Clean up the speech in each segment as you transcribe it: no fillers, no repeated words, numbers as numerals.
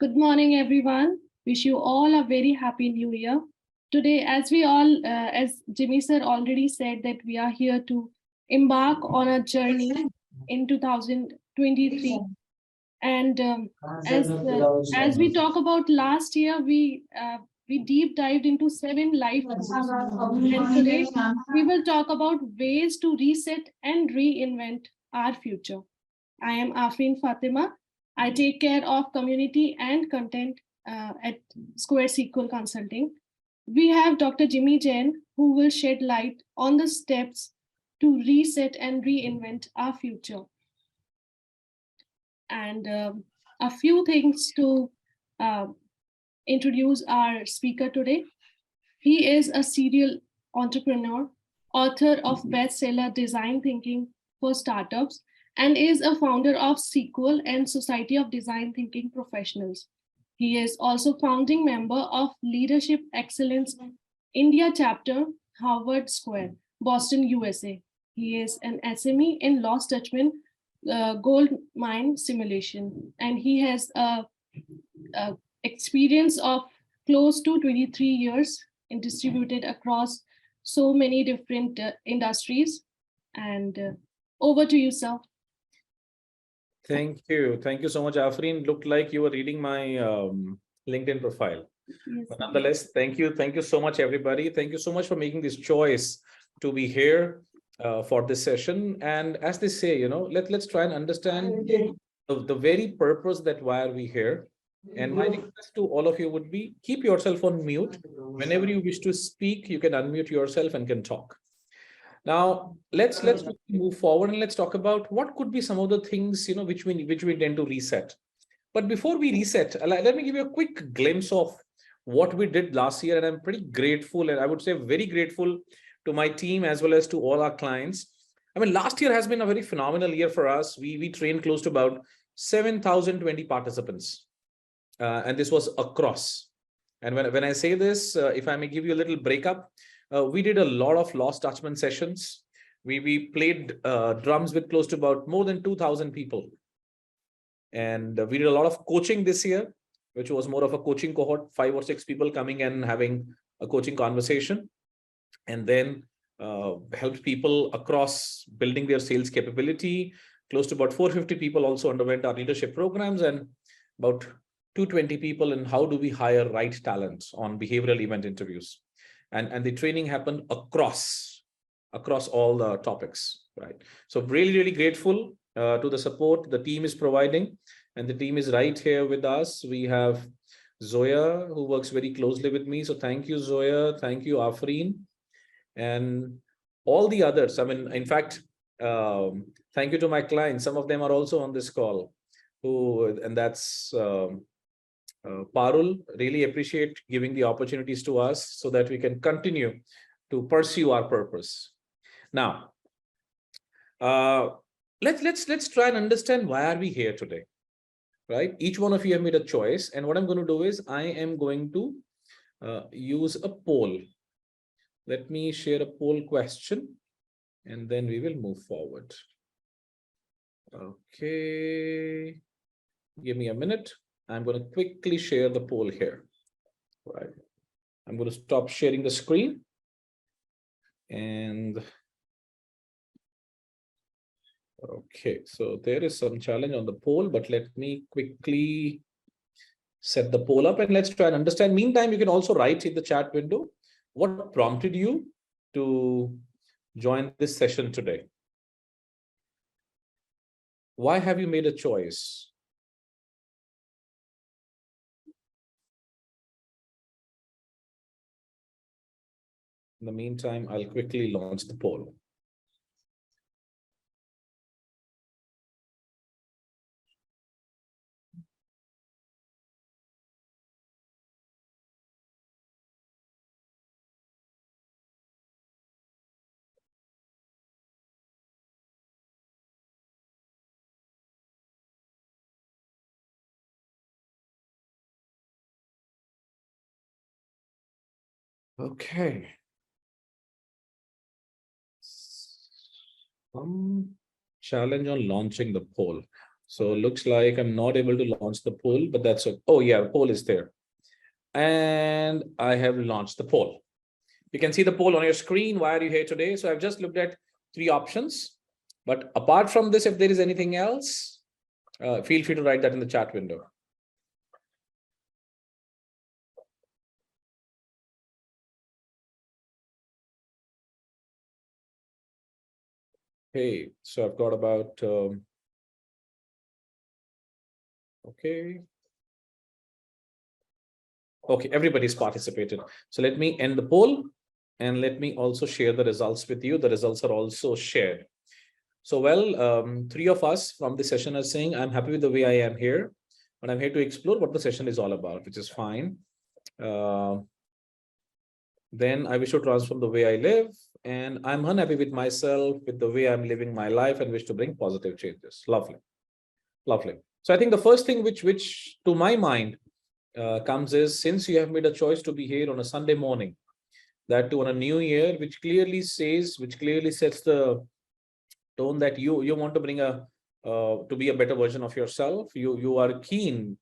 Good morning, everyone. Wish you all a very happy new year. Today, as Jimmy sir already said, that we are here to embark on a journey in 2023. And as we talk about last year, we deep dived into 7 life goals. And today we will talk about ways to reset and reinvent our future. I am Afreen Fatima. I take care of community and content at Square SQL Consulting. We have Dr. Jimmy Jain, who will shed light on the steps to reset and reinvent our future. And a few things to uh, introduce our speaker today. He is a serial entrepreneur, author of bestseller Design Thinking for Startups, and is a founder of SQL and Society of Design Thinking Professionals. He is also founding member of Leadership Excellence India chapter, Harvard Square, Boston, USA. He is an SME in Lost Dutchman gold mine simulation, and he has a experience of close to 23 years and distributed across so many different industries. And over to you, sir. Thank you. Thank you so much, Afreen. Looked like you were reading my LinkedIn profile. Yes, but nonetheless, thank you. Thank you so much, everybody. Thank you so much for making this choice to be here for this session. And as they say, let's try and understand the very purpose that why are we here. And my request to all of you would be keep yourself on mute. Whenever you wish to speak, you can unmute yourself and can talk. Now, let's move forward and let's talk about what could be some of the things which we tend to reset. But before we reset, let me give you a quick glimpse of what we did last year, and I'm pretty grateful, and I would say very grateful to my team as well as to all our clients. I mean, last year has been a very phenomenal year for us. We trained close to about 7,020 participants, and this was across. And when I say this, if I may give you a little breakup, we did a lot of Lost Dutchman sessions. We played drums with close to about more than 2,000 people. And we did a lot of coaching this year, which was more of a coaching cohort, 5 or 6 people coming and having a coaching conversation. And then helped people across building their sales capability. Close to about 450 people also underwent our leadership programs, and about 220 people in how do we hire right talent on behavioral event interviews. And the training happened across all the topics, right? So really, really grateful to the support the team is providing, and the team is right here with us. We have Zoya, who works very closely with me. So thank you, Zoya. Thank you, Afreen, and all the others. I mean, in fact, thank you to my clients. Some of them are also on this call, and that's Parul. Really appreciate giving the opportunities to us so that we can continue to pursue our purpose. Now, let's try and understand why are we here today, right? Each one of you have made a choice, and what I'm going to do is I am going to use a poll. Let me share a poll question, and then we will move forward. Okay, give me a minute. I'm going to quickly share the poll here. Right. I'm going to stop sharing the screen. And okay, so there is some challenge on the poll, but let me quickly set the poll up and let's try and understand. Meantime, you can also write in the chat window what prompted you to join this session today. Why have you made a choice? In the meantime, I'll quickly launch the poll. Okay. Some challenge on launching the poll. So looks like I'm not able to launch the poll, but that's okay. Oh yeah, poll is there. And I have launched the poll. You can see the poll on your screen. Why are you here today? So I've just looked at 3 options. But apart from this, if there is anything else, feel free to write that in the chat window. Hey, so I've got about, okay. Okay, everybody's participated. So let me end the poll and let me also share the results with you. The results are also shared. So, well, 3 of us from the session are saying, I'm happy with the way I am here, but I'm here to explore what the session is all about, which is fine. Then I wish to transform the way I live, and I'm unhappy with myself, with the way I'm living my life, and wish to bring positive changes. Lovely, lovely. So I think the first thing which to my mind comes is, since you have made a choice to be here on a Sunday morning, that too on a new year, which clearly sets the tone that you want to bring to be a better version of yourself. You are keen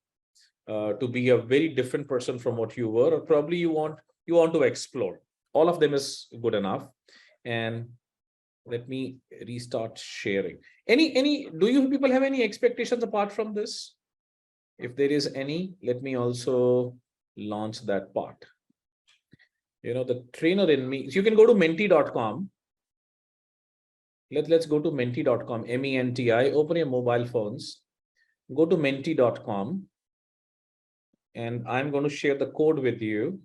to be a very different person from what you were, or probably you want to explore. All of them is good enough. And let me restart sharing. Any do you people have any expectations apart from this? If there is any, let me also launch that part. The trainer in me. So you can go to menti.com. Let's go to menti.com, menti. Open your mobile phones. Go to menti.com. And I'm going to share the code with you.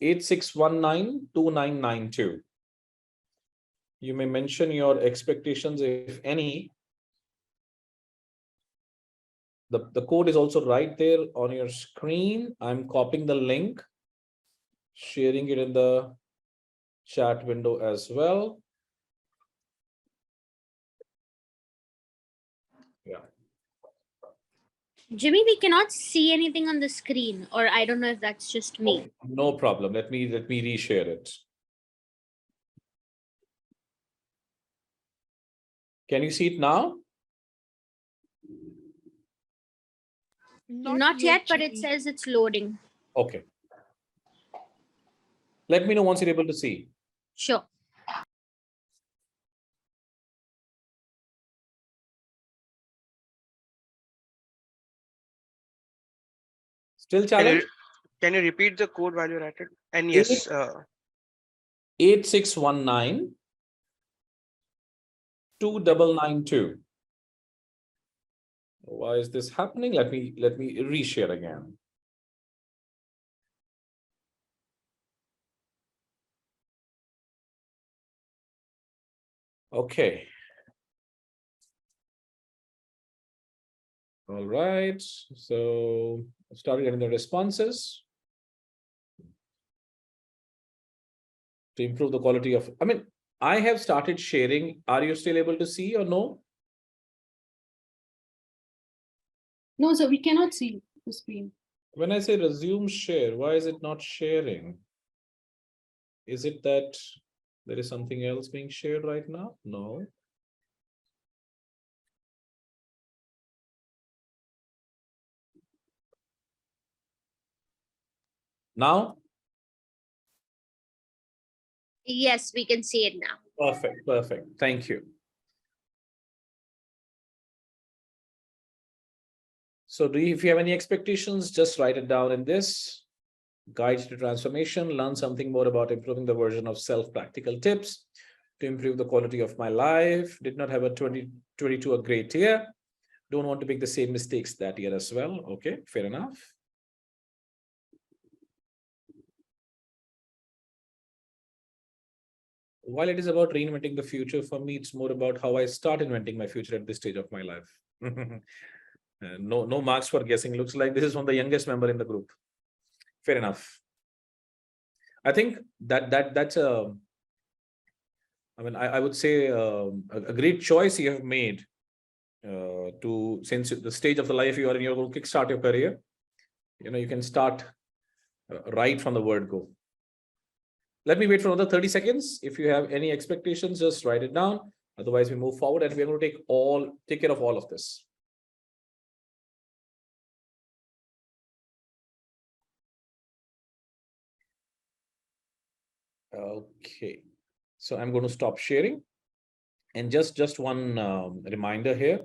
86192992. You may mention your expectations, if any. The code is also right there on your screen. I'm copying the link, sharing it in the chat window as well. Yeah. Jimmy, we cannot see anything on the screen, or I don't know if that's just me. Okay, no problem. Let me reshare it. Can you see it now? Not yet, but it says it's loading. Okay. Let me know once you're able to see. Sure. Still challenge? Can you repeat the code while you're at it? And yes, 8619 2992. Why is this happening? Let me reshare again. Okay. All right. So I started getting the responses to improve the quality of, I have started sharing. Are you still able to see or no? No, sir, we cannot see the screen. When I say resume share, why is it not sharing? Is it that there is something else being shared right now? No. Now? Yes, we can see it now. Perfect, perfect. Thank you. So if you have any expectations, just write it down in this. Guide to transformation, learn something more about improving the version of self, practical tips to improve the quality of my life. Did not have a 2022 a great year. Don't want to make the same mistakes that year as well. Okay, fair enough. While it is about reinventing the future, for me, it's more about how I start inventing my future at this stage of my life. No marks for guessing. Looks like this is from the youngest member in the group. Fair enough. I think that's a, I would say a great choice you have made since the stage of the life you are in, you're going to kickstart your career. You can start right from the word go. Let me wait for another 30 seconds. If you have any expectations, just write it down. Otherwise, we move forward and we're going to take care of all of this. Okay, so I'm going to stop sharing. And just one reminder here,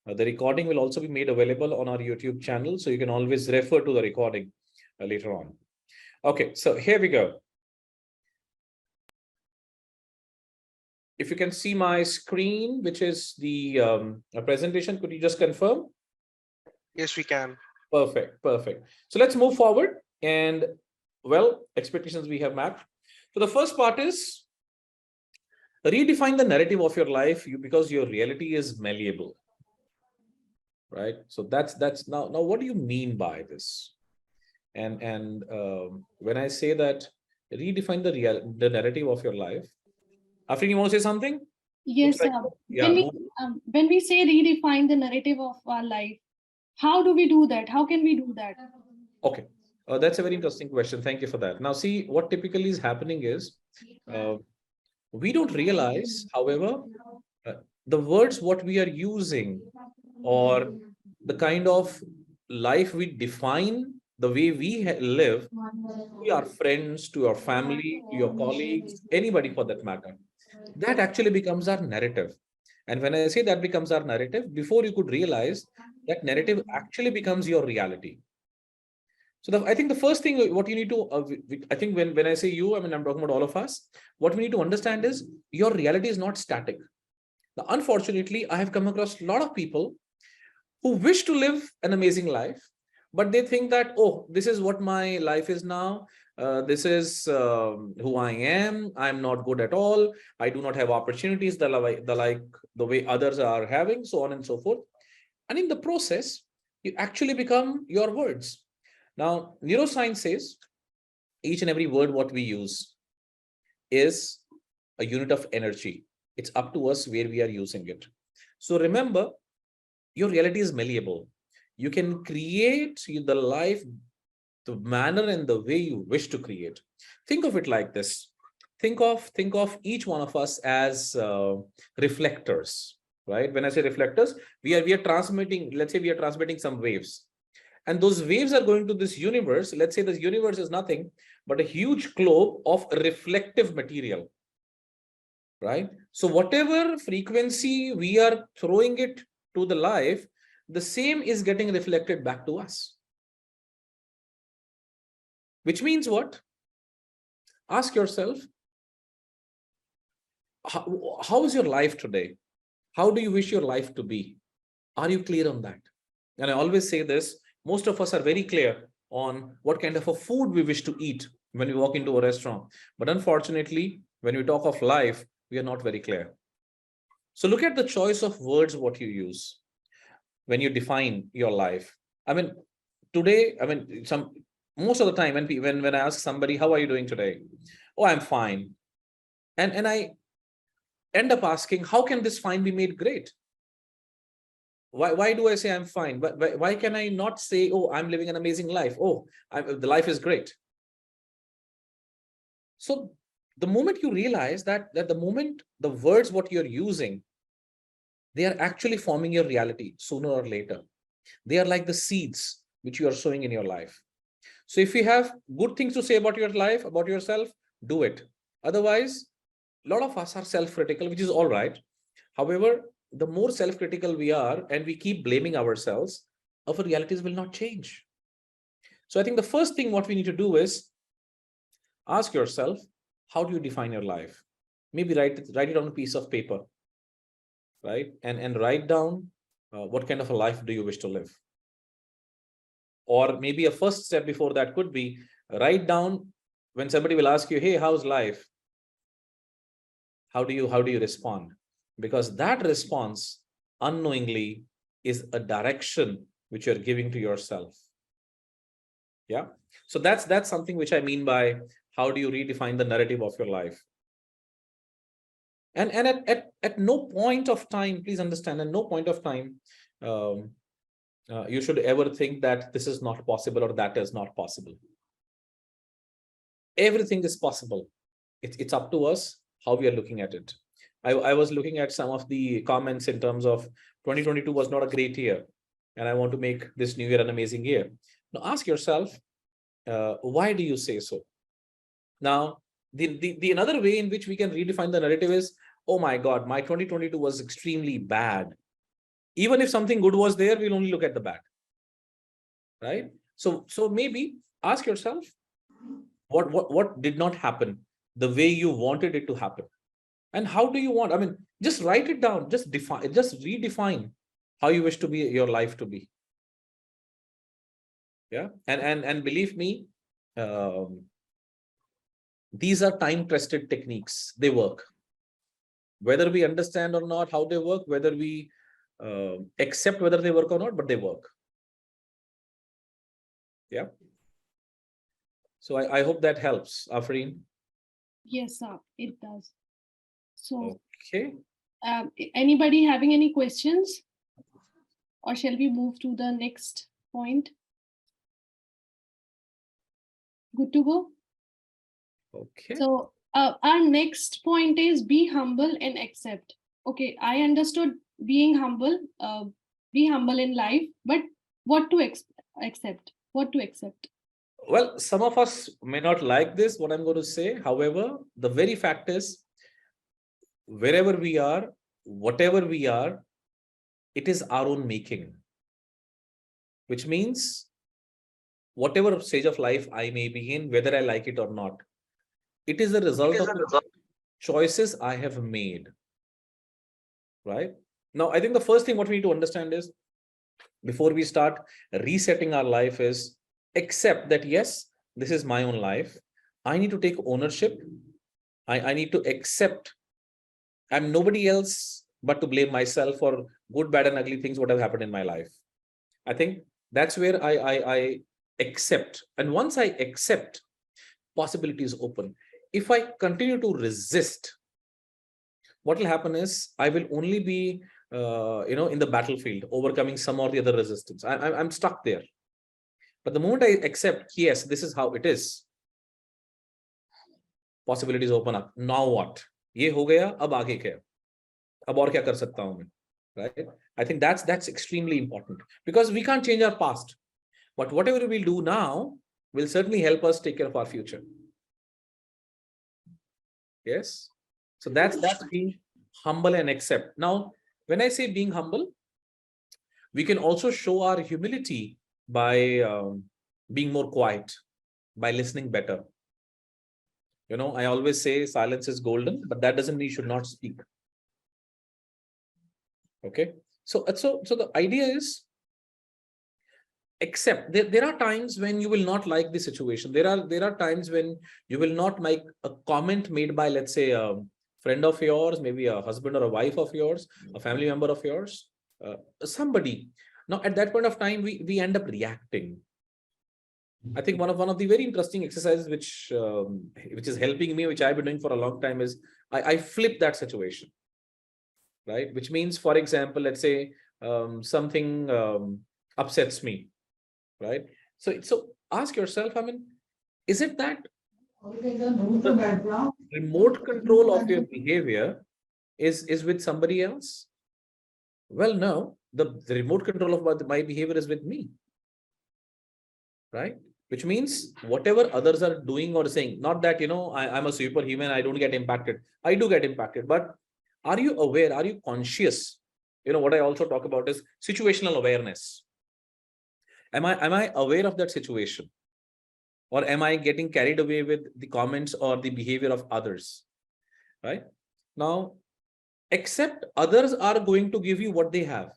the recording will also be made available on our YouTube channel, so you can always refer to the recording later on. Okay, so here we go. If you can see my screen, which is the presentation, could you just confirm? Yes, we can. Perfect, perfect. So let's move forward. And well, expectations we have mapped. So the first part is redefine the narrative of your life, because your reality is malleable, right? So that's now what do you mean by this? And when I say that redefine the narrative of your life, Afrin, you want to say something? Yes, Looks like, yeah. when we say redefine the narrative of our life, how do we do that? How can we do that? Okay, that's a very interesting question. Thank you for that. Now, see, what typically is happening is we don't realize, however, the words what we are using, or the kind of life we define, the way we live to our friends, to your family, to your colleagues, anybody for that matter, that actually becomes our narrative. And when I say that becomes our narrative, before you could realize, that narrative actually becomes your reality. So I think the first thing what you need to, I think when I say you, I mean, I'm talking about all of us, what we need to understand is your reality is not static. Now, unfortunately, I have come across a lot of people who wish to live an amazing life, but they think that, oh, this is what my life is now. This is who I am. I'm not good at all. I do not have opportunities the way others are having, so on and so forth. And in the process, you actually become your words. Now, neuroscience says each and every word what we use is a unit of energy. It's up to us where we are using it. So remember, your reality is malleable. You can create the life, the manner and the way you wish to create. Think of it like this. Think of each one of us as reflectors, right? When I say reflectors, we are transmitting, let's say we are transmitting some waves. And those waves are going to this universe. Let's say this universe is nothing but a huge globe of reflective material, right? So whatever frequency we are throwing it to the life, the same is getting reflected back to us. Which means what? Ask yourself, how is your life today? How do you wish your life to be? Are you clear on that? And I always say this, most of us are very clear on what kind of a food we wish to eat when we walk into a restaurant. But unfortunately, when we talk of life, we are not very clear. So look at the choice of words, what you use when you define your life. I mean, today, I mean, most of the time when I ask somebody, how are you doing today? Oh, I'm fine. And I end up asking, how can this fine be made great? Why do I say I'm fine? But why can I not say, oh, I'm living an amazing life? Oh, the life is great. So the moment you realize that the moment the words what you're using, they are actually forming your reality sooner or later. They are like the seeds which you are sowing in your life. So if you have good things to say about your life, about yourself, do it. Otherwise, a lot of us are self-critical, which is all right. However, the more self-critical we are and we keep blaming ourselves, our realities will not change. So I think the first thing what we need to do is ask yourself, how do you define your life? Maybe write it on a piece of paper, right? And write down what kind of a life do you wish to live? Or maybe a first step before that could be write down when somebody will ask you, hey, how's life? How do you respond? Because that response unknowingly is a direction which you're giving to yourself. Yeah. So that's something which I mean by how do you redefine the narrative of your life? And at no point of time, please understand, at no point of time, you should ever think that this is not possible or that is not possible. Everything is possible. It's up to us how we are looking at it. I was looking at some of the comments in terms of 2022 was not a great year, and I want to make this new year an amazing year. Now ask yourself, why do you say so? Now, the another way in which we can redefine the narrative is, oh my God, my 2022 was extremely bad. Even if something good was there, we'll only look at the bad, right? So maybe ask yourself, what did not happen the way you wanted it to happen? And how do you want, I mean, just write it down, just redefine how you wish to be your life to be. Yeah. And believe me, these are time-tested techniques. They work. Whether we understand or not how they work, whether we accept whether they work or not, but they work. Yeah. So I hope that helps, Afreen. Yes, sir, it does. So, Okay. anybody having any questions? Or shall we move to the next point? Good to go? Okay. So our next point is be humble and accept. Okay, I understood being humble, be humble in life, but what to accept? What to accept? Well, some of us may not like this, what I'm going to say. However, the very fact is, wherever we are, whatever we are, it is our own making. Which means, whatever stage of life I may be in, whether I like it or not, it is a result of the choices I have made. Right? Now, I think the first thing what we need to understand is, before we start resetting our life, is accept that, yes, this is my own life. I need to take ownership. I need to accept I'm nobody else but to blame myself for good, bad, and ugly things what have happened in my life. I think that's where I accept. And once I accept, possibilities open. If I continue to resist, what will happen is I will only be in the battlefield, overcoming some or the other resistance. I'm stuck there. But the moment I accept, yes, this is how it is, possibilities open up. Now what? ये हो गया, अब आगे क्या? अब और क्या कर सकता हूं मैं? Right? I think that's extremely important, because we can't change our past, but whatever we'll do now will certainly help us take care of our future. Yes. So that's being humble and accept. Now, when I say being humble, we can also show our humility by being more quiet, by listening better. You know, I always say silence is golden, but that doesn't mean you should not speak. Okay. So the idea is, accept there are times when you will not like the situation. There are times when you will not like a comment made by, let's say, a friend of yours, maybe a husband or a wife of yours, a family member of yours, somebody. Now, at that point of time, we end up reacting. I think one of the very interesting exercises which is helping me, which I've been doing for a long time, is I flip that situation. Right? Which means, for example, let's say something upsets me. Right? So ask yourself, I mean, is it that the remote control of your behavior is with somebody else? Well, no, the remote control of my behavior is with me. Right? Which means whatever others are doing or saying, not that, I'm a superhuman, I don't get impacted. I do get impacted, but are you aware? Are you conscious? What I also talk about is situational awareness. Am I aware of that situation? Or am I getting carried away with the comments or the behavior of others? Right? Now, except others are going to give you what they have.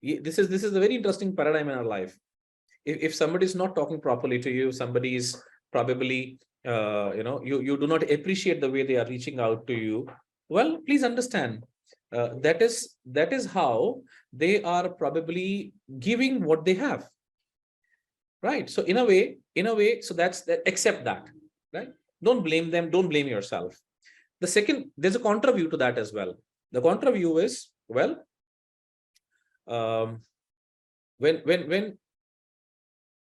This is a very interesting paradigm in our life. If somebody is not talking properly to you, somebody is probably, you do not appreciate the way they are reaching out to you. Well, please understand, that is how they are probably giving what they have. Right? So in a way, so accept that. Right? Don't blame them. Don't blame yourself. The second, there's a contra view to that as well. The contra view is, well, when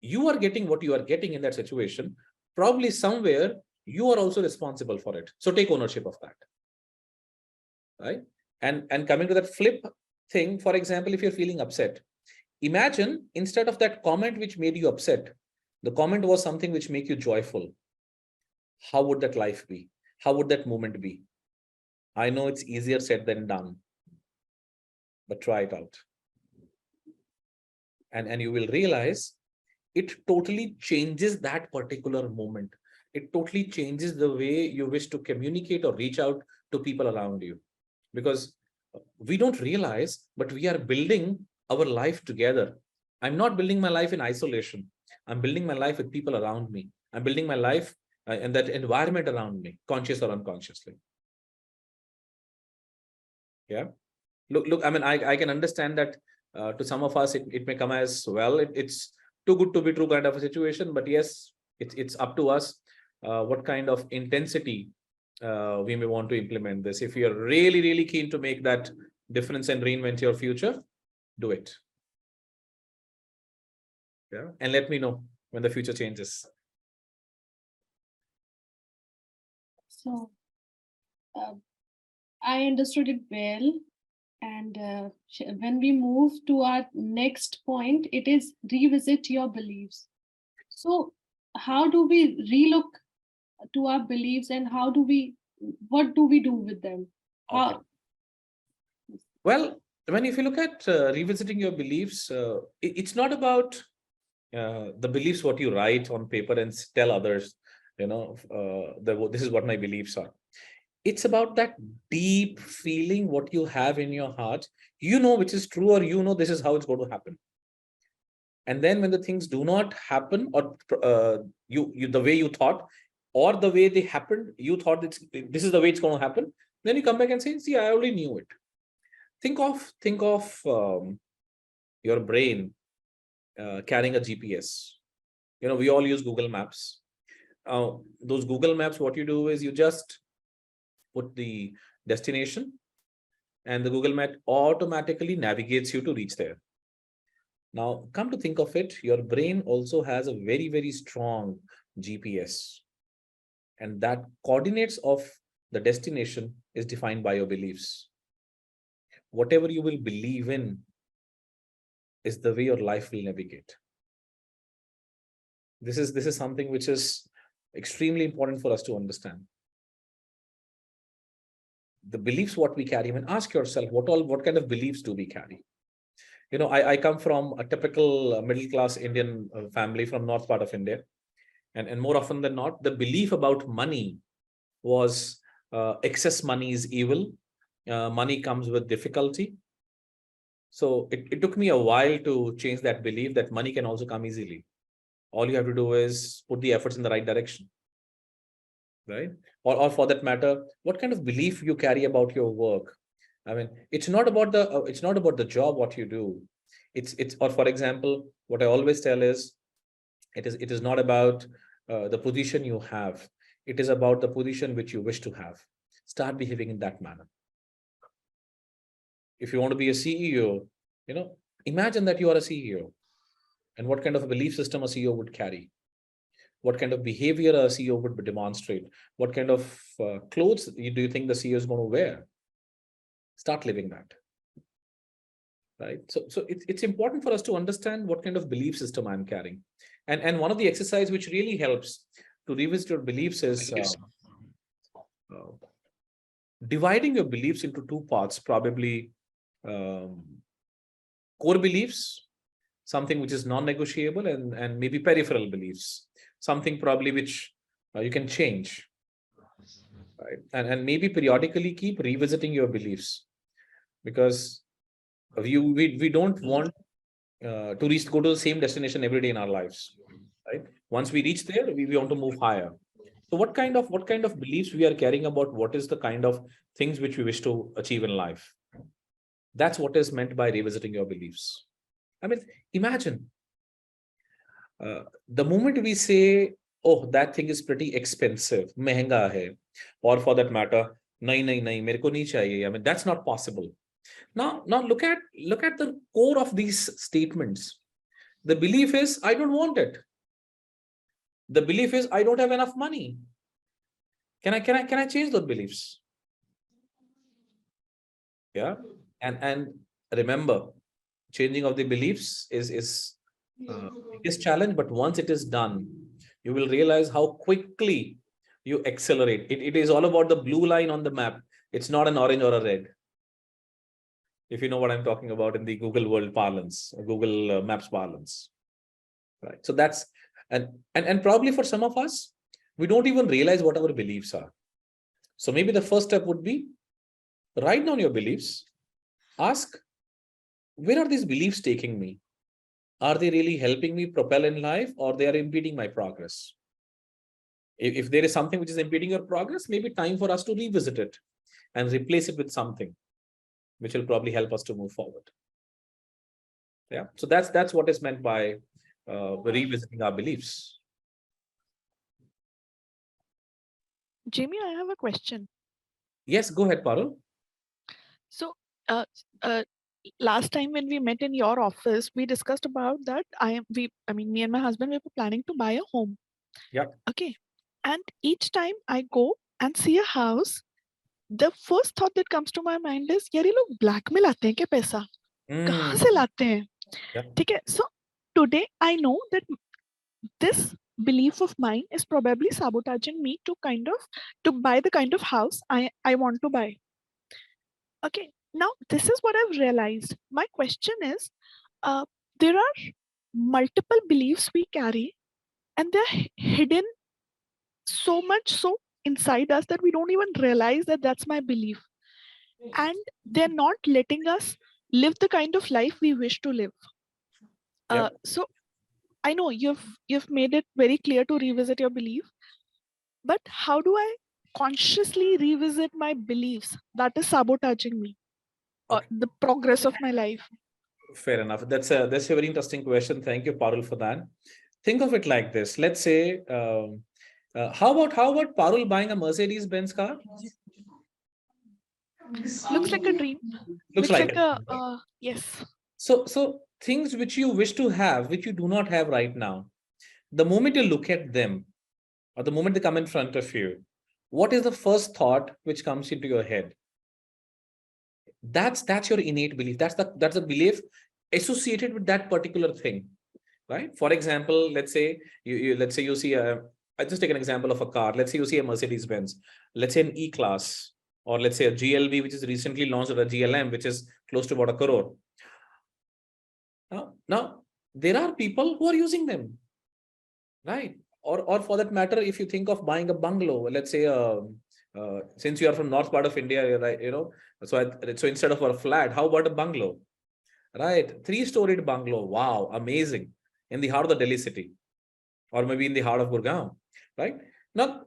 you are getting what you are getting in that situation, probably somewhere you are also responsible for it. So take ownership of that, right? And coming to that flip thing, for example, if you're feeling upset, imagine instead of that comment which made you upset, the comment was something which make you joyful. How would that life be? How would that moment be? I know it's easier said than done, but try it out. And you will realize it totally changes that particular moment. It totally changes the way you wish to communicate or reach out to people around you. Because we don't realize, but we are building our life together. I'm not building my life in isolation. I'm building my life with people around me. I'm building my life and that environment around me, conscious or unconsciously. Yeah. Look, I mean, I can understand that to some of us, it may come as, well, it's too good to be true kind of a situation. But yes, it's up to us what kind of intensity we may want to implement this. If you're really, really keen to make that difference and reinvent your future, do it. Yeah. And let me know when the future changes. So I understood it well. And when we move to our next point, it is revisit your beliefs. So how do we relook to our beliefs, and what do we do with them? Okay. Well, if you look at revisiting your beliefs, it's not about the beliefs what you write on paper and tell others, this is what my beliefs are. It's about that deep feeling what you have in your heart, which is true, or this is how it's going to happen. And then when the things do not happen, or you the way you thought, or the way they happened, you thought this is the way it's going to happen, then you come back and say, see, I already knew it. Think of your brain carrying a GPS. We all use Google Maps. Those Google Maps, what you do is you just put the destination, and the Google Map automatically navigates you to reach there. Now, come to think of it, your brain also has a very, very strong GPS. And that coordinates of the destination is defined by your beliefs. Whatever you will believe in is the way your life will navigate. This is something which is extremely important for us to understand. The beliefs what we carry, ask yourself, what kind of beliefs do we carry? I come from a typical middle class Indian family from north part of India. And more often than not, the belief about money was excess money is evil. Money comes with difficulty. So it took me a while to change that belief that money can also come easily. All you have to do is put the efforts in the right direction. Right? Or for that matter, what kind of belief you carry about your work? It's not about the job what you do. Or for example, what I always tell is, it is not about the position you have. It is about the position which you wish to have. Start behaving in that manner. If you want to be a CEO, imagine that you are a CEO, and what kind of a belief system a CEO would carry. What kind of behavior a CEO would demonstrate? What kind of clothes do you think the CEO is going to wear? Start living that. Right. So it's important for us to understand what kind of belief system I'm carrying. And one of the exercise which really helps to revisit your beliefs is dividing your beliefs into two parts, probably core beliefs, something which is non-negotiable, and maybe peripheral beliefs, something probably which you can change. Right. And maybe periodically keep revisiting your beliefs, because we don't want to go to the same destination every day in our lives. Right. Once we reach there, we want to move higher. So what kind of beliefs we are carrying about what is the kind of things which we wish to achieve in life? That's what is meant by revisiting your beliefs. Imagine the moment we say, oh, that thing is pretty expensive, mehenga hai, or for that matter, nahi, mere ko nahi chahiye. That's not possible. Now look at the core of these statements. The belief is, I don't want it. The belief is, I don't have enough money. Can I change those beliefs? Yeah. And remember, changing of the beliefs is biggest challenge, but once it is done, you will realize how quickly you accelerate. It is all about the blue line on the map. It's not an orange or a red. If you know what I'm talking about in the Google world parlance, Google Maps parlance, right? So that's and probably for some of us, we don't even realize what our beliefs are. So maybe the first step would be write down your beliefs. Ask, where are these beliefs taking me? Are they really helping me propel in life, or they are impeding my progress? If there is something which is impeding your progress, maybe time for us to revisit it and replace it with something which will probably help us to move forward. Yeah. So that's what is meant by revisiting our beliefs. Jamie, I have a question. Yes, go ahead, Parul. So, uh, uh, last time when we met in your office, we discussed about that. Me and my husband, we were planning to buy a home. Yeah. Okay. And each time I go and see a house, the first thought that comes to my mind is, यार ये लोग blackmail आते हैं क्या पैसा? कहाँ से लाते हैं? ठीक है. So today I know that this belief of mine is probably sabotaging me to buy the kind of house I want to buy. Okay, now this is what I've realized. My question is, there are multiple beliefs we carry, and they're hidden so much so inside us that we don't even realize that that's my belief, and they're not letting us live the kind of life we wish to live. So I know you've made it very clear to revisit your belief, but how do I consciously revisit my beliefs that is sabotaging me or the progress of my life? Fair enough. That's a very interesting question. Thank you, Parul, for that. Think of it like this. Let's say, how about Parul buying a Mercedes Benz car? Looks like a dream. Looks like a right? yes. So things which you wish to have, which you do not have right now, the moment you look at them, or the moment they come in front of you, what is the first thought which comes into your head? That's your innate belief. That's a belief associated with that particular thing, right? For example, let's say you see a, I just take an example of a car. Let's say you see a Mercedes Benz, let's say an E-Class, or let's say a GLB, which is recently launched, or a GLM, which is close to about 1 crore. Now there are people who are using them, right? Or for that matter, if you think of buying a bungalow, let's say, since you are from north part of India, right? So instead of a flat, how about a bungalow, right? 3-storied bungalow. Wow, amazing. In the heart of the Delhi city, or maybe in the heart of Gurgaon, right? Now,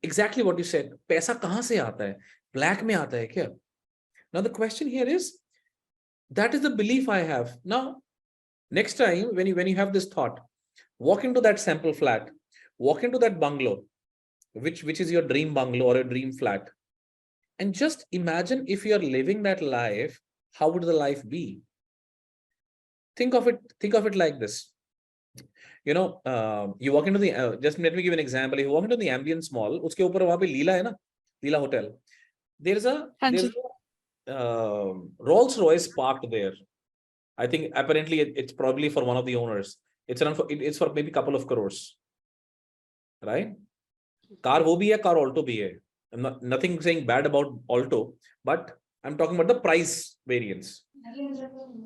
exactly what you said. Paisa kahan se aata hai? Black mein aata hai kya? Now the question here is, that is the belief I have. Now, next time when you have this thought, walk into that sample flat, walk into that bungalow, which is your dream bungalow or a dream flat, and just imagine if you are living that life, how would the life be? Think of it like this. You walk into the just let me give an example. You walk into the Ambience Mall, uske upar wahan pe Leela hai na, Leela Hotel. There's a Rolls Royce parked there. I think apparently it's probably for one of the owners. It's for maybe a couple of crores, right? Car wo bhi hai, car Alto bhi hai. I'm nothing saying bad about Alto, but I'm talking about the price variance.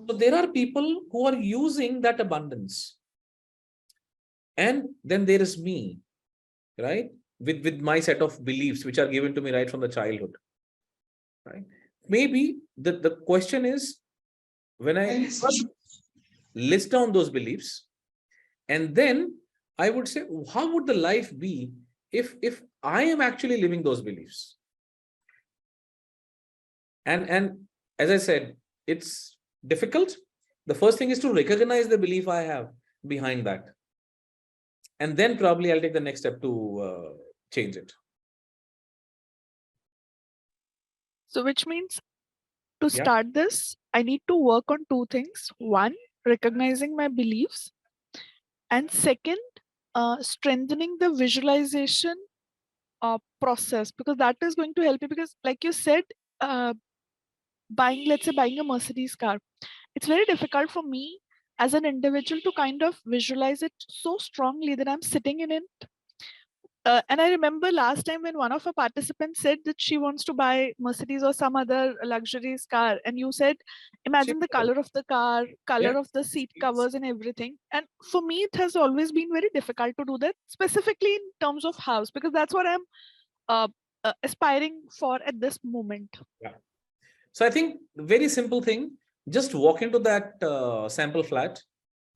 So there are people who are using that abundance. And then there is me, right? With my set of beliefs, which are given to me right from the childhood, right? Maybe the question is, when I list down those beliefs, and then I would say, how would the life be if I am actually living those beliefs? And as I said, it's difficult. The first thing is to recognize the belief I have behind that. And then probably I'll take the next step to change it. So which means to start this, I need to work on 2 things. One, recognizing my beliefs. And second, strengthening the visualization process, because that is going to help you. Because like you said, let's say buying a Mercedes car, it's very difficult for me as an individual to kind of visualize it so strongly that I'm sitting in it. And I remember last time when one of our participants said that she wants to buy Mercedes or some other luxurious car, and you said, imagine the color of the car, color of the seat covers and everything. And for me, it has always been very difficult to do that, specifically in terms of house, because that's what I'm aspiring for at this moment. Yeah. So I think very simple thing, just walk into that sample flat,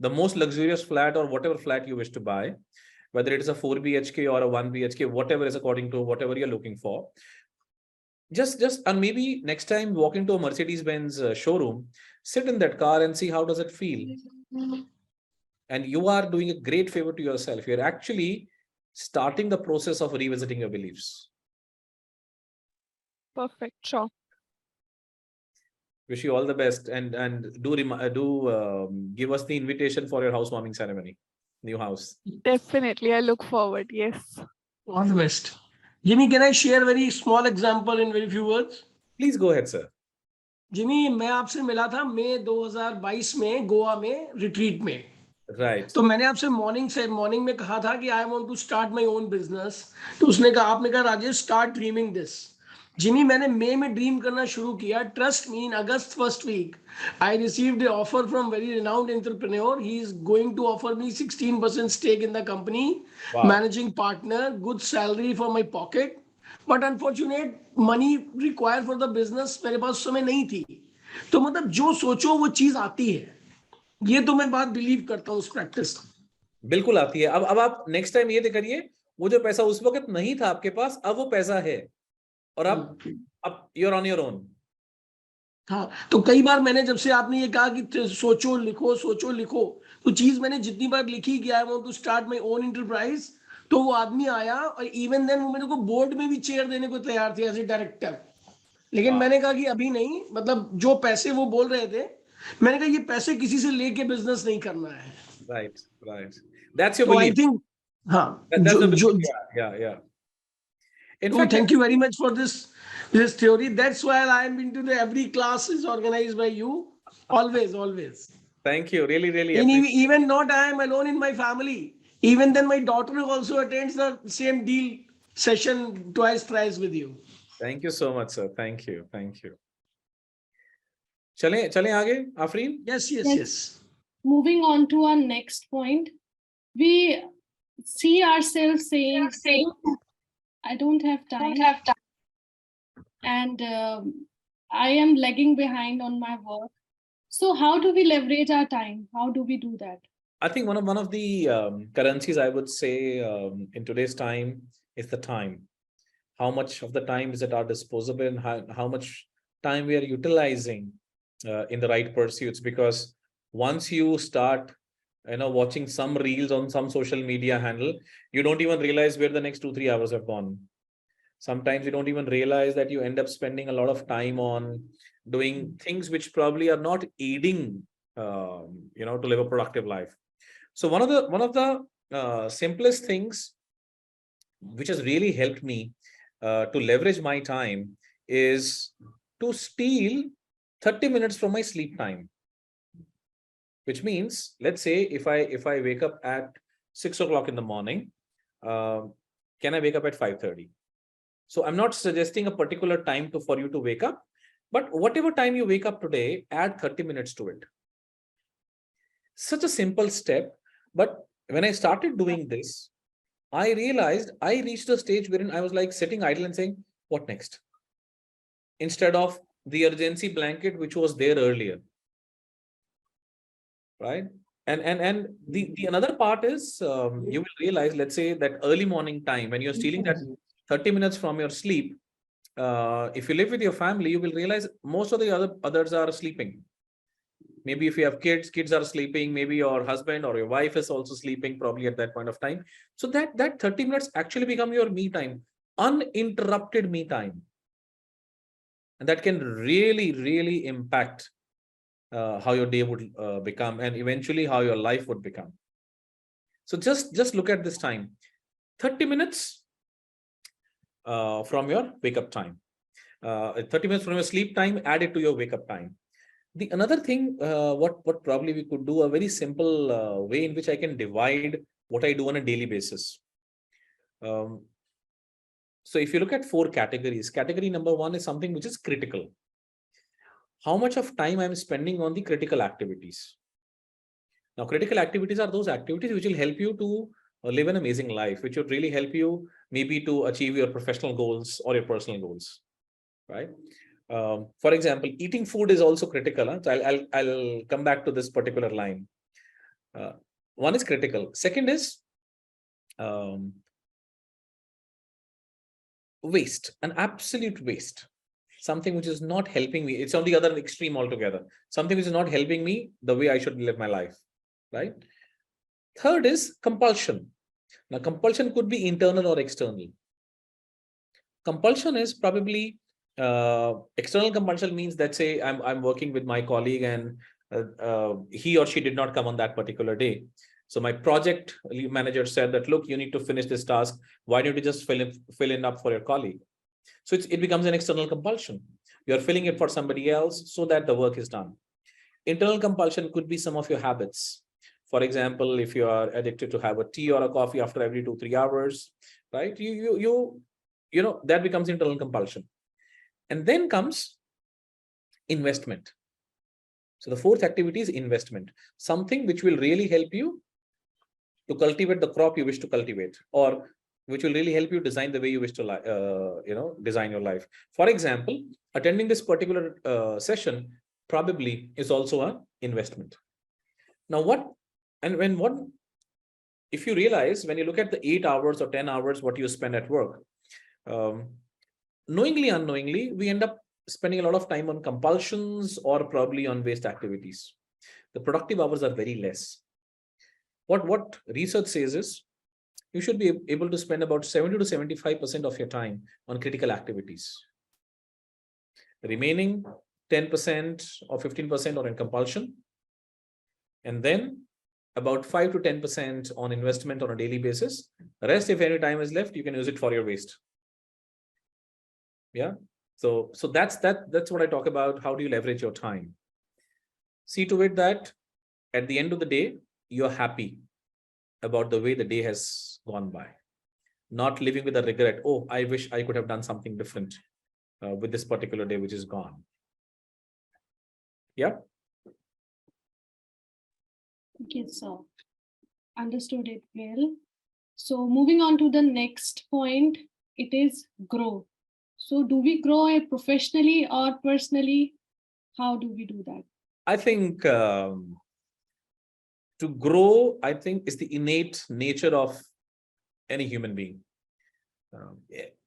the most luxurious flat or whatever flat you wish to buy, whether it is a 4 BHK or a 1 BHK, whatever is according to whatever you're looking for. And maybe next time walk into a Mercedes-Benz showroom, sit in that car and see how does it feel. And you are doing a great favor to yourself. You're actually starting the process of revisiting your beliefs. Perfect. Sure. Wish you all the best, and do give us the invitation for your housewarming ceremony, new house. Definitely, I look forward. Yes. All the best. Jimmy, can I share a very small example in very few words? Please go ahead, sir. Jimmy, मैं आपसे मिला था मई 2022 में गोवा में retreat में. Right. तो मैंने आपसे मॉर्निंग में कहा था कि I want to start my own business. तो आपने कहा Rajesh start dreaming this. Jimmy, मैंने मई में ड्रीम करना शुरू किया. Trust me, in August first week I received a offer from very renowned entrepreneur. He is going to offer me 16% stake in the company, managing partner, good salary for my pocket. But unfortunate money require for the business मेरे पास उस समय नहीं थी. तो मतलब जो सोचो वो चीज आती है. ये तो मैं बात बिलीव करता हूँ उस प्रैक्टिस. बिल्कुल आती है. अब आप नेक्स्ट टाइम ये करिए, वो जो पैसा उस वक्त नहीं था आपके पास, अब वो पैसा है और अब you're on your own. हाँ, तो कई बार मैंने जब से आपने ये कहा कि सोचो लिखो, तो चीज मैंने जितनी बार लिखी कि I want to start my own enterprise, तो वो आदमी आया और इवन देन वो मेरे को बोर्ड में भी चेयर देने को तैयार थे एज ए डायरेक्टर. लेकिन मैंने कहा कि अभी नहीं, मतलब जो पैसे वो बोल रहे थे, मैंने कहा ये पैसे किसी से लेके बिजनेस नहीं करना है. Right. That's your तो आई belief. थिंक हाँ, That's the belief. Yeah. In fact, thank you very much for this theory. That's why I am into every class is organized by you. Always. Thank you. Really. Even not I am alone in my family. Even then my daughter also attends the same deal session twice with you. Thank you so much, sir. Thank you. चलें आगे, Afreen? Yes. Moving on to our next point, we see ourselves saying I don't have time, and I am lagging behind on my work. So how do we leverage our time? How do we do that? I think one of the currencies I would say in today's time is the time. How much of the time is at our disposal, and how much time we are utilizing in the right pursuits. Because once you start watching some reels on some social media handle, you don't even realize where the next 2-3 hours have gone. Sometimes you don't even realize that you end up spending a lot of time on doing things which probably are not aiding to live a productive life. So one of the simplest things which has really helped me to leverage my time is to steal 30 minutes from my sleep time. Which means, let's say if I wake up at 6 o'clock in the morning, can I wake up at 5:30? So I'm not suggesting a particular time for you to wake up, but whatever time you wake up today, add 30 minutes to it. Such a simple step, but when I started doing this, I realized I reached a stage wherein I was like sitting idle and saying, what next? Instead of the urgency blanket, which was there earlier. Right? And the another part is you will realize, let's say that early morning time, when you're stealing that 30 minutes from your sleep, if you live with your family, you will realize most of the others are sleeping. Maybe if you have kids are sleeping, maybe your husband or your wife is also sleeping probably at that point of time. So that 30 minutes actually become your me time, uninterrupted me time. And that can really impact how your day would become, and eventually how your life would become. So just look at this time, 30 minutes. from your wake up time. 30 minutes from your sleep time, add it to your wake up time. The another thing, what probably we could do, a very simple way in which I can divide what I do on a daily basis. So if you look at 4 categories, category number 1 is something which is critical. How much of time I'm spending on the critical activities? Now, critical activities are those activities which will help you to live an amazing life, which would really help you maybe to achieve your professional goals or your personal goals, right? For example, eating food is also critical. Huh? So I'll come back to this particular line. One is critical. Second is waste, an absolute waste. Something which is not helping me. It's on the other extreme altogether. Something which is not helping me the way I should live my life, right? Third is compulsion. Now, compulsion could be internal or external. Compulsion is probably external compulsion means that, say, I'm working with my colleague and he or she did not come on that particular day. So my project manager said that, look, you need to finish this task. Why don't you just fill in up for your colleague? So it becomes an external compulsion. You're filling it for somebody else so that the work is done. Internal compulsion could be some of your habits. For example, if you are addicted to have a tea or a coffee after every 2-3 hours, right? You know, that becomes internal compulsion. And then comes investment. So the fourth activity is investment, something which will really help you to cultivate the crop you wish to cultivate, or which will really help you design the way you wish to, design your life. For example, attending this particular session probably is also an investment. Now, if you realize, when you look at the 8 hours or 10 hours, what you spend at work, knowingly, unknowingly, we end up spending a lot of time on compulsions or probably on waste activities. The productive hours are very less. What research says is you should be able to spend about 70 to 75% of your time on critical activities. The remaining 10% or 15% are in compulsion. And then about 5 to 10% on investment on a daily basis. The rest, if any time is left, you can use it for your waste. Yeah. So that's what I talk about. How do you leverage your time? See to it that at the end of the day, you're happy about the way the day has gone by, not living with a regret. Oh, I wish I could have done something different with this particular day, which is gone. Yeah. Okay, so understood it well. So moving on to the next point, it is grow. So do we grow professionally or personally? How do we do that? I think to grow, I think, is the innate nature of any human being.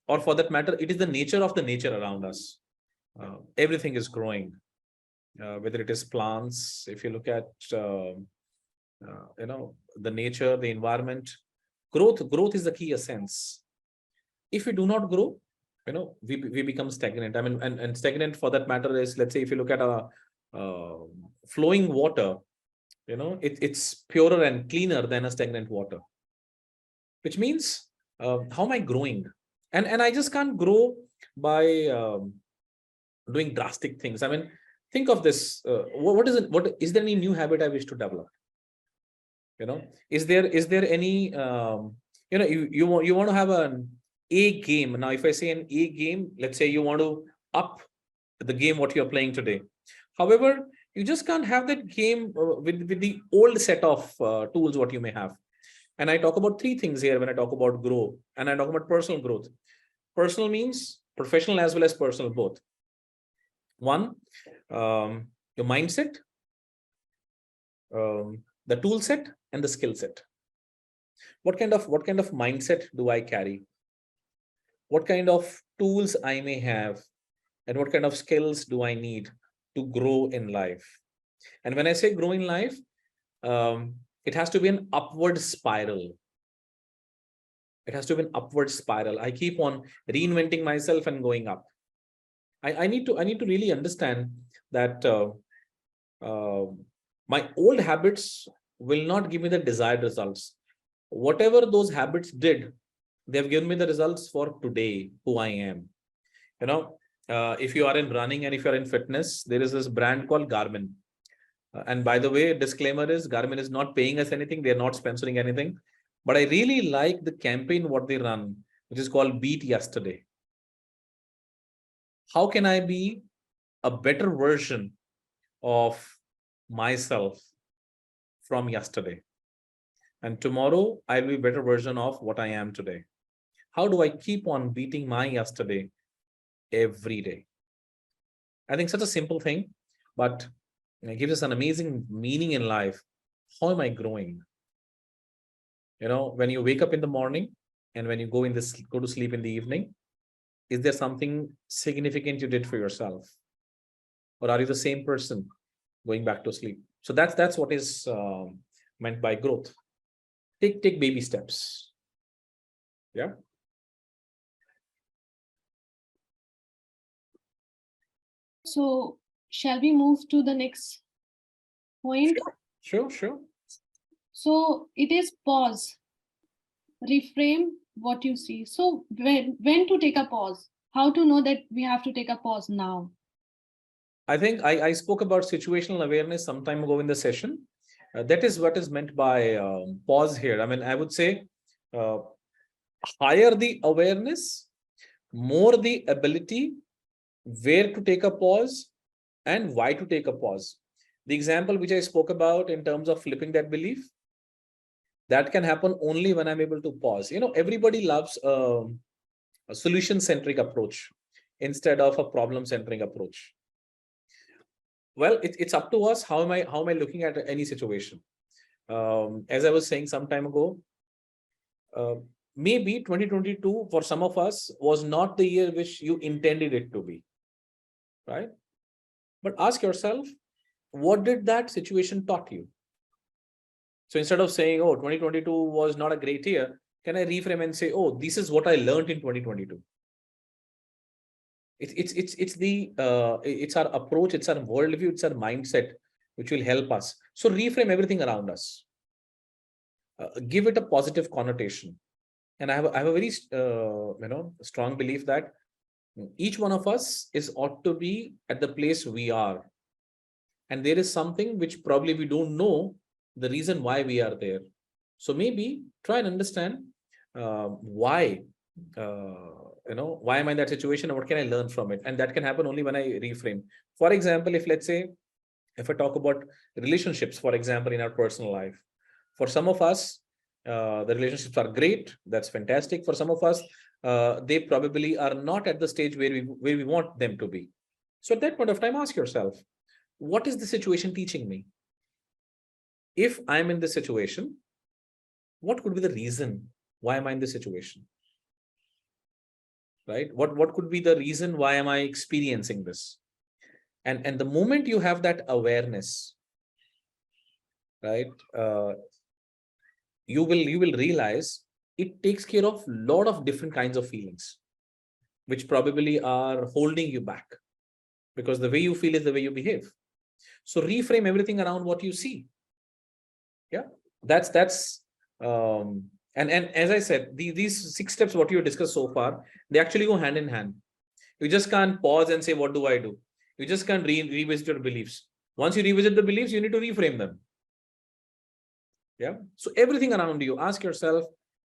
Or for that matter, it is the nature of the nature around us. Everything is growing, whether it is plants. If you look at, the nature, the environment, growth is the key essence. If we do not grow, we become stagnant. I mean, and stagnant for that matter is, let's say, if you look at a flowing water, it's purer and cleaner than a stagnant water, which means how am I growing? And I just can't grow by doing drastic things. I mean, think of this. What is there any new habit I wish to develop? Is there any you want to have an A game. Now, if I say an A game, let's say you want to up the game what you're playing today. However, you just can't have that game with the old set of tools what you may have. And I talk about 3 things here when I talk about grow, and I talk about personal growth. Personal means professional as well as personal both. One, your mindset, the tool set, and the skill set. What kind of mindset do I carry? What kind of tools I may have, and what kind of skills do I need to grow in life? And when I say grow in life, it has to be an upward spiral. It has to be an upward spiral. I keep on reinventing myself and going up. I need to really understand that my old habits will not give me the desired results. Whatever those habits did They've given me the results for today, who I am. If you are in running and if you're in fitness, there is this brand called Garmin. And by the way, disclaimer is Garmin is not paying us anything. They're not sponsoring anything. But I really like the campaign, what they run, which is called Beat Yesterday. How can I be a better version of myself from yesterday? And tomorrow, I'll be a better version of what I am today. How do I keep on beating my yesterday every day? I think such a simple thing, but it gives us an amazing meaning in life. How am I growing? When you wake up in the morning and when you go to sleep in the evening, is there something significant you did for yourself? Or are you the same person going back to sleep? So that's what is meant by growth. Take baby steps. Yeah. So shall we move to the next point? Sure. So it is pause. Reframe what you see. So when to take a pause? How to know that we have to take a pause now? I think I spoke about situational awareness some time ago in the session. That is what is meant by pause here. I mean, I would say higher the awareness, more the ability where to take a pause and why to take a pause. The example which I spoke about in terms of flipping that belief, that can happen only when I'm able to pause. Everybody loves a solution-centric approach instead of a problem-centric approach. Well, it's up to us. How am I looking at any situation? As I was saying some time ago, maybe 2022 for some of us was not the year which you intended it to be, right? But ask yourself, what did that situation taught you? So instead of saying, oh, 2022 was not a great year, can I reframe and say, oh, this is what I learned in 2022? It's our approach, it's our worldview, it's our mindset which will help us. So reframe everything around us. Give it a positive connotation. And I have a very strong belief that each one of us ought to be at the place we are. And there is something which probably we don't know the reason why we are there. So maybe try and understand why am I in that situation and what can I learn from it? And that can happen only when I reframe. For example, if I talk about relationships, for example, in our personal life, for some of us, the relationships are great. That's fantastic. For some of us, they probably are not at the stage where we want them to be. So at that point of time, ask yourself, what is the situation teaching me? If I'm in this situation, what could be the reason why am I in this situation? Right? What could be the reason why am I experiencing this? And the moment you have that awareness, right, you will realize it takes care of a lot of different kinds of feelings, which probably are holding you back, because the way you feel is the way you behave. So reframe everything around what you see. Yeah, that's and as I said, these 6 steps what you discussed so far, they actually go hand in hand. You just can't pause and say, what do I do? You just can't revisit your beliefs. Once you revisit the beliefs, you need to reframe them. Yeah. So everything around you, ask yourself,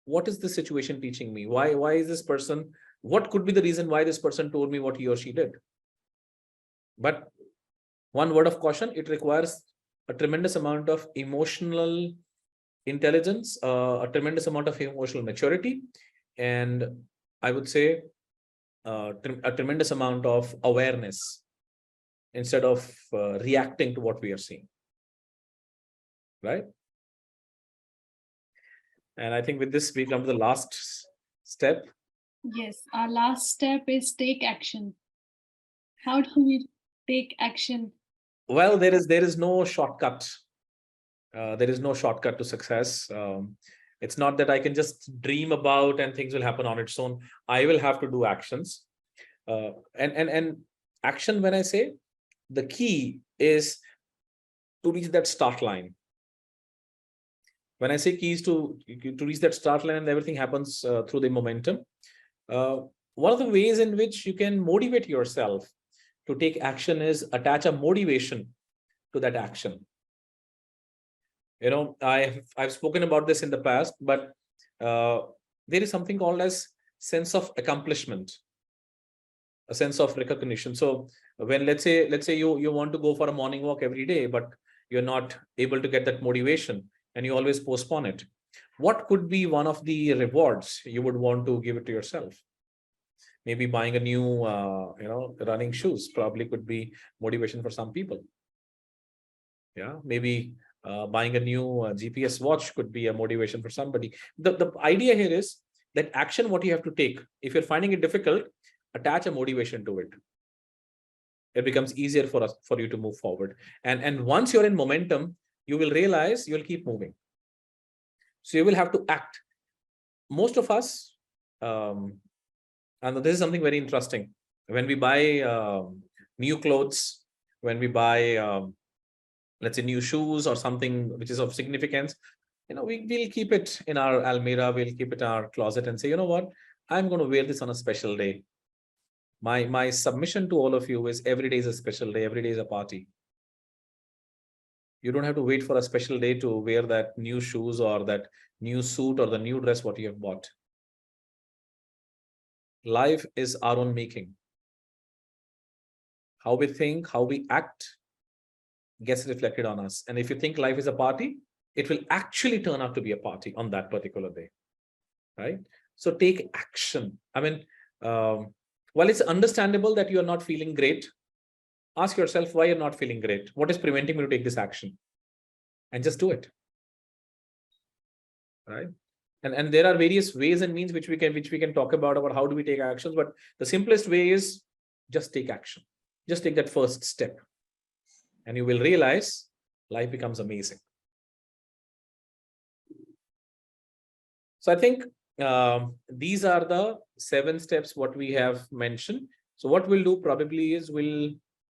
what is the situation teaching me? Why is this person? What could be the reason why this person told me what he or she did? But one word of caution, it requires a tremendous amount of emotional intelligence, a tremendous amount of emotional maturity, and I would say a tremendous amount of awareness instead of reacting to what we are seeing. Right? And I think with this, we come to the last step. Yes, our last step is take action. How do we take action? Well, there is no shortcut. There is no shortcut to success. It's not that I can just dream about and things will happen on its own. I will have to do actions. And action, when I say, the key is to reach that start line. When I say keys to reach that start line, and everything happens through the momentum. One of the ways in which you can motivate yourself to take action is attach a motivation to that action. I've spoken about this in the past, but there is something called as sense of accomplishment, a sense of recognition. So when let's say you want to go for a morning walk every day, but you're not able to get that motivation and you always postpone it, what could be one of the rewards you would want to give it to yourself? Maybe buying a new running shoes probably could be motivation for some people. Yeah, maybe buying a new GPS watch could be a motivation for somebody. The idea here is that action, what you have to take, if you're finding it difficult, attach a motivation to it. It becomes easier for you to move forward. And once you're in momentum, you will realize you'll keep moving. So you will have to act. Most of us, and this is something very interesting. When we buy new clothes, when we buy, let's say, new shoes or something which is of significance, we'll keep it in our almirah, we'll keep it in our closet and say, you know what, I'm going to wear this on a special day. My submission to all of you is every day is a special day, every day is a party. You don't have to wait for a special day to wear that new shoes or that new suit or the new dress what you have bought. Life is our own making. How we think, how we act gets reflected on us. And if you think life is a party, it will actually turn out to be a party on that particular day, right? So take action. I mean, while it's understandable that you're not feeling great, ask yourself why you're not feeling great. What is preventing me to take this action? And just do it, right? And there are various ways and means which we can talk about how do we take actions. But the simplest way is just take action. Just take that first step. And you will realize life becomes amazing. So I think these are the 7 steps what we have mentioned. So what we'll do probably is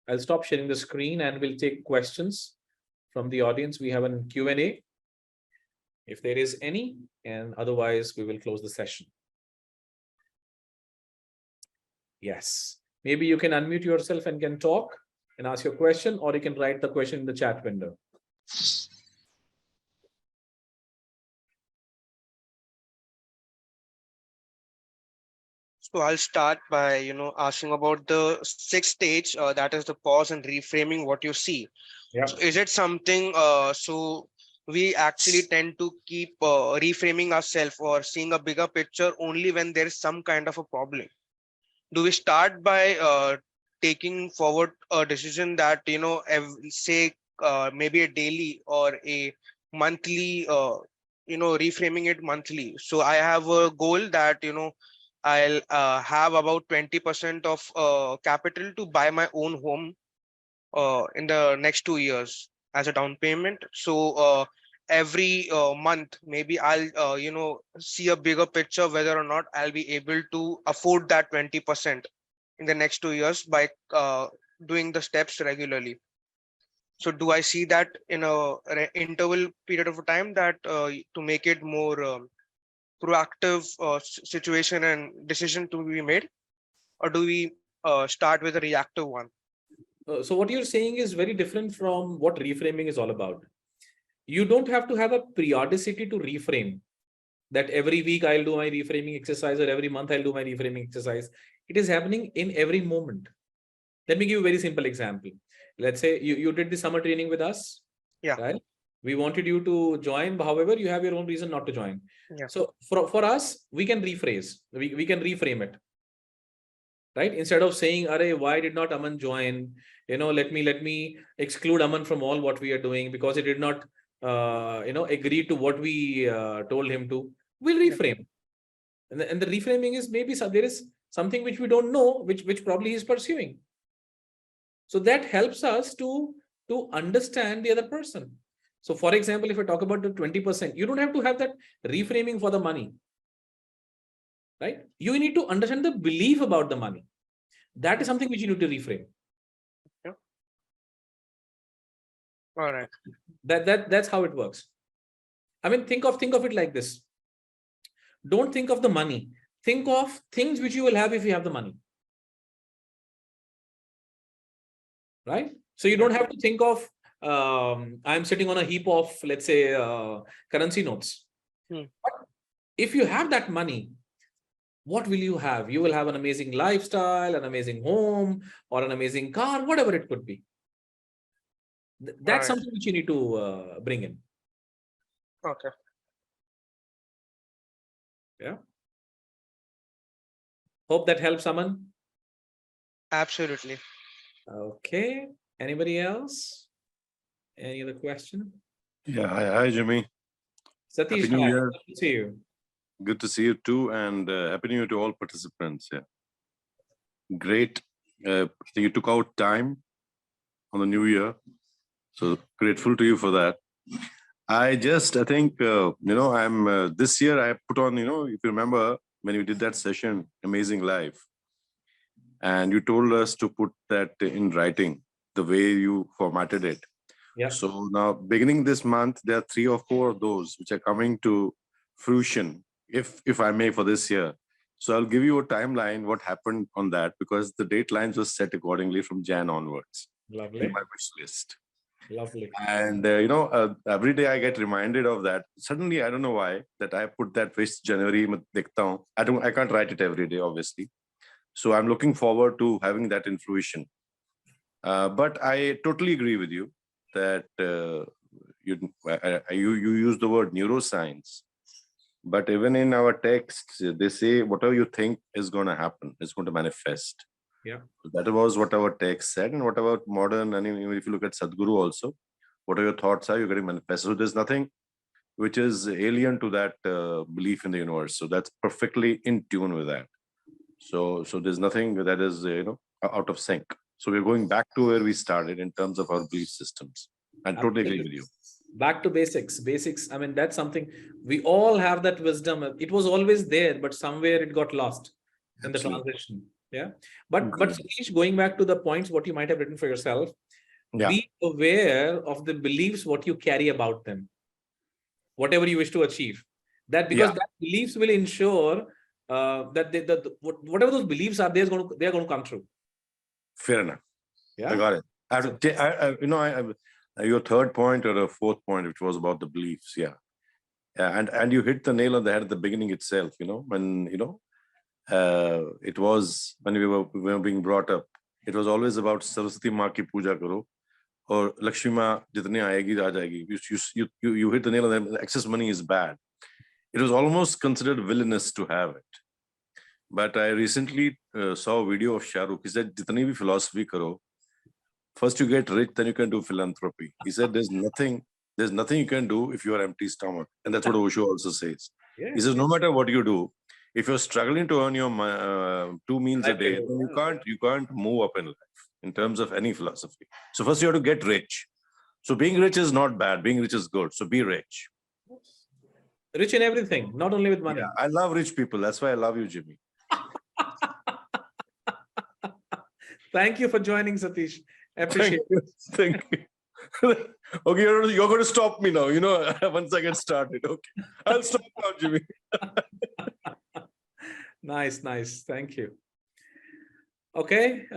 I'll stop sharing the screen and we'll take questions from the audience. We have a Q&A if there is any, and otherwise we will close the session. Yes, maybe you can unmute yourself and can talk and ask your question, or you can write the question in the chat window. So I'll start by, asking about the 6th stage, that is the pause and reframing what you see. Yeah. So is it something, so we actually tend to keep reframing ourselves or seeing a bigger picture only when there is some kind of a problem? Do we start by taking forward a decision that, say maybe a daily or a monthly, reframing it monthly? So I have a goal that, I'll have about 20% of capital to buy my own home in the next 2 years as a down payment. So every month, maybe I'll, see a bigger picture whether or not I'll be able to afford that 20% in the next 2 years by doing the steps regularly. So do I see that in a interval period of time that to make it more proactive situation and decision to be made, or do we start with a reactive one? So what you're saying is very different from what reframing is all about. You don't have to have a periodicity to reframe, that every week I'll do my reframing exercise or every month I'll do my reframing exercise. It is happening in every moment. Let me give you a very simple example. Let's say you did the summer training with us. Yeah. Right? We wanted you to join, however, you have your own reason not to join. Yeah. So for us, we can rephrase, we can reframe it. Right? Instead of saying, "Arey, why did not Aman join? Let me exclude Aman from all what we are doing because he did not agree to what we told him to." We'll reframe. And the reframing is maybe there is something which we don't know, which probably he's pursuing. So that helps us to understand the other person. So for example, if I talk about the 20%, you don't have to have that reframing for the money. Right? You need to understand the belief about the money. That is something which you need to reframe. Yeah. All right. That's how it works. I mean, think of it like this. Don't think of the money. Think of things which you will have if you have the money. Right? So you don't have to think of, I'm sitting on a heap of, let's say, currency notes. But if you have that money, what will you have? You will have an amazing lifestyle, an amazing home, or an amazing car, whatever it could be. That's something which you need to bring in. Okay. Yeah. Hope that helps, Aman. Absolutely. Okay. Anybody else? Any other question? Yeah, hi Jimmy. Satish, Happy New hi. Year. Good to see you. Good to see you too, and Happy New Year to all participants. Yeah, great. You took out time on the new year, so grateful to you for that. I think I'm this year I put on, if you remember when we did that session, Amazing Life, and you told us to put that in writing the way you formatted it. Yeah. So now, beginning this month, there are 3 or 4 of those which are coming to fruition, if I may, for this year. So I'll give you a timeline what happened on that, because the date lines were set accordingly from Jain onwards. Lovely. In my wish list. Lovely. And every day I get reminded of that. Suddenly, I don't know why that I put that wish January. I can't write it every day, obviously. So I'm looking forward to having that in fruition. But I totally agree with you that you use the word neuroscience, but even in our texts, they say whatever you think is going to happen, is going to manifest. Yeah. That was what our text said, and whatever modern, and even if you look at Sadhguru also, whatever your thoughts are, you're getting manifested. So there's nothing which is alien to that belief in the universe. So that's perfectly in tune with that. So there's nothing that is out of sync. So we're going back to where we started in terms of our belief systems. I totally agree with you. Back to basics. I mean, that's something we all have, that wisdom. It was always there, but somewhere it got lost in the transition. Yeah. But Satish, going back to the points, what you might have written for yourself, be aware of the beliefs, what you carry about them, whatever you wish to achieve. That because that beliefs will ensure that whatever those beliefs are, they're going to come true. Fair enough. Yeah. I got it. I have to your third point or the fourth point, which was about the beliefs. Yeah. And you hit the nail on the head at the beginning itself, when, it was when we were being brought up, it was always about Saraswati Ma ki puja karo, or Lakshmi Ma jitni aayegi aa jayegi. You hit the nail on the head. Excess money is bad. It was almost considered villainous to have it. But I recently saw a video of Shah Rukh. He said, jitni bhi philosophy karo, first you get rich, then you can do philanthropy. He said, there's nothing you can do if you are empty stomach. And that's what Osho also says. Yeah. He says, no matter what you do, if you're struggling to earn your 2 meals a day, then you can't move up in life in terms of any philosophy. So first you have to get rich. So being rich is not bad. Being rich is good. So be rich. Rich in everything, not only with money. Yeah, I love rich people. That's why I love you, Jimmy. Thank you for joining, Satish. Appreciate it. Thank you. Okay, you're going to stop me now. Once I get started. Okay, I'll stop now, Jimmy. Nice. Thank you. Okay.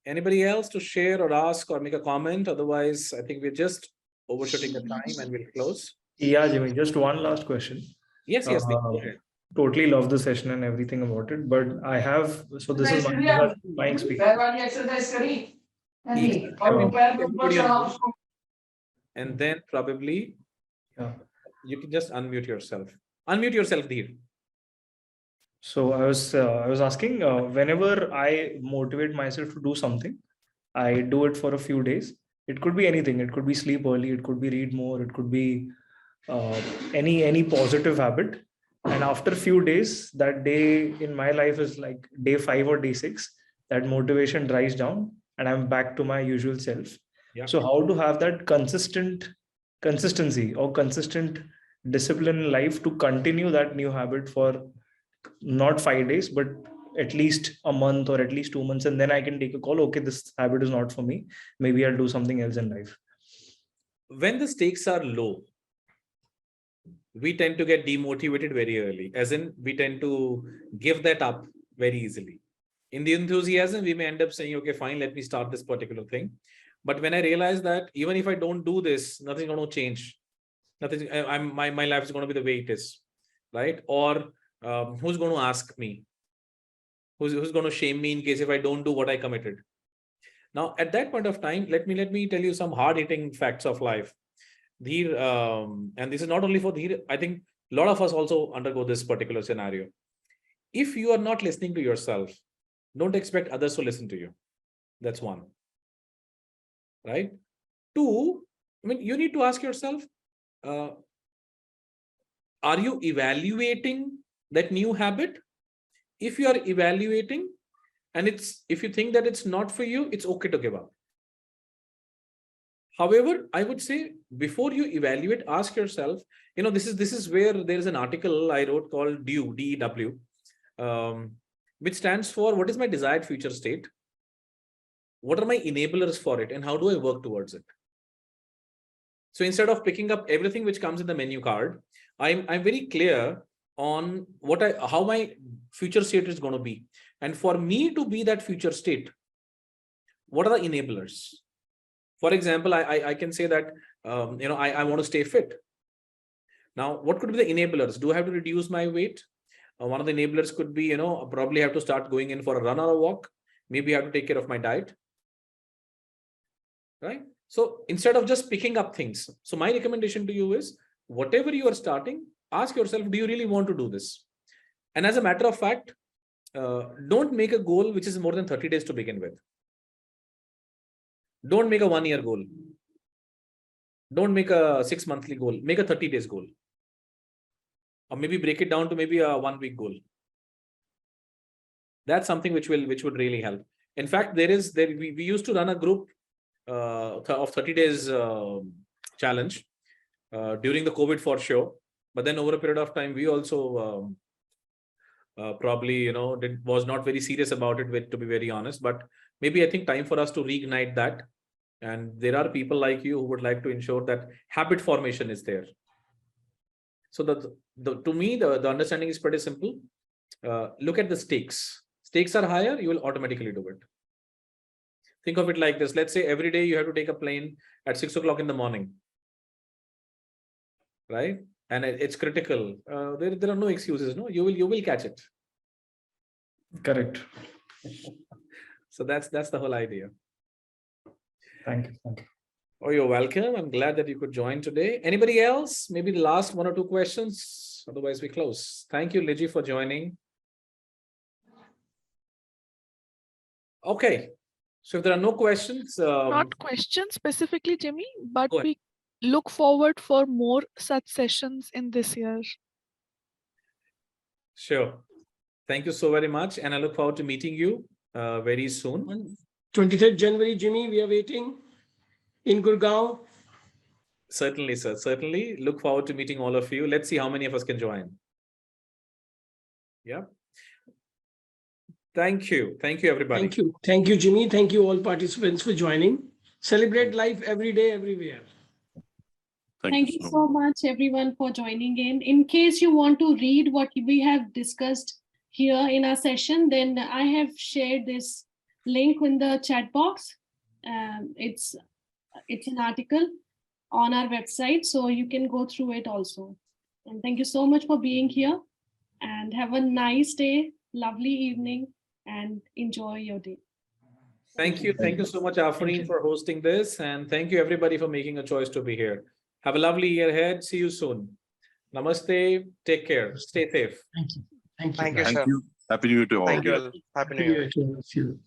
Anybody else to share or ask or make a comment? Otherwise, I think we're just overshooting the time and we'll close. Yeah, Jimmy, just one last question. Yes. Go ahead. Totally love the session and everything about it, but I have, so this is my experience. And then probably you can just unmute yourself. Unmute yourself, Dheer. So I was asking, whenever I motivate myself to do something, I do it for a few days. It could be anything. It could be sleep early. It could be read more. It could be any positive habit. And after a few days, that day in my life is like day 5 or day 6. That motivation dries down, and I'm back to my usual self. Yeah. So how to have that consistency or consistent discipline in life to continue that new habit for not 5 days, but at least a month or at least 2 months. And then I can take a call. Okay, this habit is not for me. Maybe I'll do something else in life. When the stakes are low, we tend to get demotivated very early, as in we tend to give that up very easily. In the enthusiasm, we may end up saying, okay, fine, let me start this particular thing. But when I realize that even if I don't do this, nothing's going to change. Nothing. My life is going to be the way it is, right? Or who's going to ask me? Who's going to shame me in case if I don't do what I committed? Now, at that point of time, let me tell you some hard-hitting facts of life. Dheer, and this is not only for Dheer, I think a lot of us also undergo this particular scenario. If you are not listening to yourself, don't expect others to listen to you. That's one. Right? Two, I mean, you need to ask yourself, are you evaluating that new habit? If you are evaluating, and if you think that it's not for you, it's okay to give up. However, I would say before you evaluate, ask yourself, this is where there is an article I wrote called DEW, DEW, which stands for what is my desired future state? What are my enablers for it? And how do I work towards it? So instead of picking up everything which comes in the menu card, I'm very clear on how my future state is going to be. And for me to be that future state, what are the enablers? For example, I can say that, I want to stay fit. Now, what could be the enablers? Do I have to reduce my weight? One of the enablers could be, probably have to start going in for a run or a walk. Maybe I have to take care of my diet. Right? So instead of just picking up things, so my recommendation to you is, whatever you are starting, ask yourself, do you really want to do this? And as a matter of fact, don't make a goal which is more than 30 days to begin with. Don't make a 1-year goal. Don't make a 6 monthly goal. Make a 30 days goal. Or maybe break it down to maybe a 1 week goal. That's something which would really help. In fact, we used to run a group of 30 days challenge during the COVID for sure. But then over a period of time, we also probably, was not very serious about it, to be very honest. But maybe I think time for us to reignite that. And there are people like you who would like to ensure that habit formation is there. So to me, the understanding is pretty simple. Look at the stakes. Stakes are higher, you will automatically do it. Think of it like this. Let's say every day you have to take a plane at 6 o'clock in the morning. Right? And it's critical. There are no excuses. No, you will catch it. Correct. So that's the whole idea. Thank you. Thank you. Oh, you're welcome. I'm glad that you could join today. Anybody else? Maybe the last 1 or 2 questions. Otherwise, we close. Thank you, Liji, for joining. Okay. So if there are no questions, not questions specifically, Jimmy, but go ahead. we look forward for more such sessions in this year. Sure. Thank you so very much. And I look forward to meeting you very soon. 23rd January, Jimmy, we are waiting in Gurgaon. Certainly, sir. Certainly. Look forward to meeting all of you. Let's see how many of us can join. Yeah. Thank you. Thank you, everybody. Thank you. Thank you, Jimmy. Thank you all participants for joining. Celebrate life every day, everywhere. Thank you so much, everyone, for joining in. In case you want to read what we have discussed here in our session, then I have shared this link in the chat box. It's an article on our website, so you can go through it also. And thank you so much for being here, and have a nice day, lovely evening, and enjoy your day. Thank you. Thank you so much, Afreen, for hosting this. And thank you, everybody, for making a choice to be here. Have a lovely year ahead. See you soon. Namaste. Take care. Stay safe. Thank you. Thank you. Thank you, Thank sir. you. Happy New Year to all. Thank you all. Happy New Year. See you.